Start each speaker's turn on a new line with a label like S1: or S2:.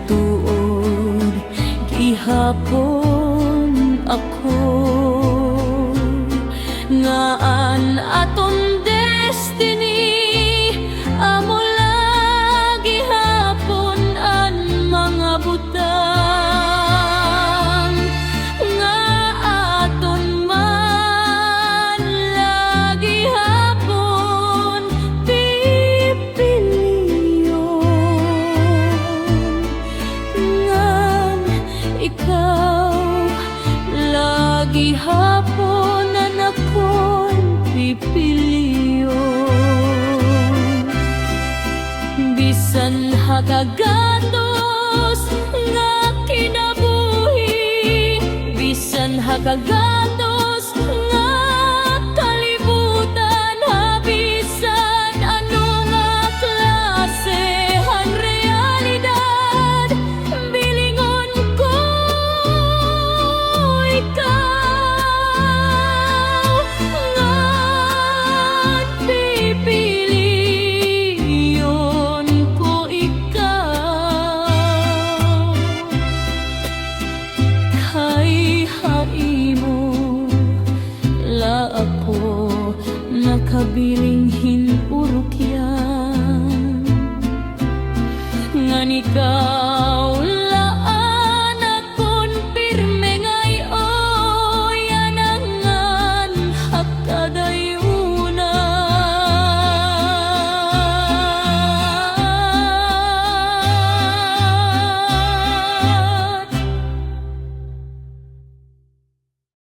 S1: tuod gihapon ako ngaan aton destiny amo lagi hapon an mga butang nga aton man lagi hapon pipiliyon ngan ikaw lagi hapon akon pipiliyon bisan hagagatos nga kinabuhi bisan hagagatos nga kalibutan bisan ano nga klase ang realidad bilingon ko ikaw nakabiling hinurok yan nga ikaw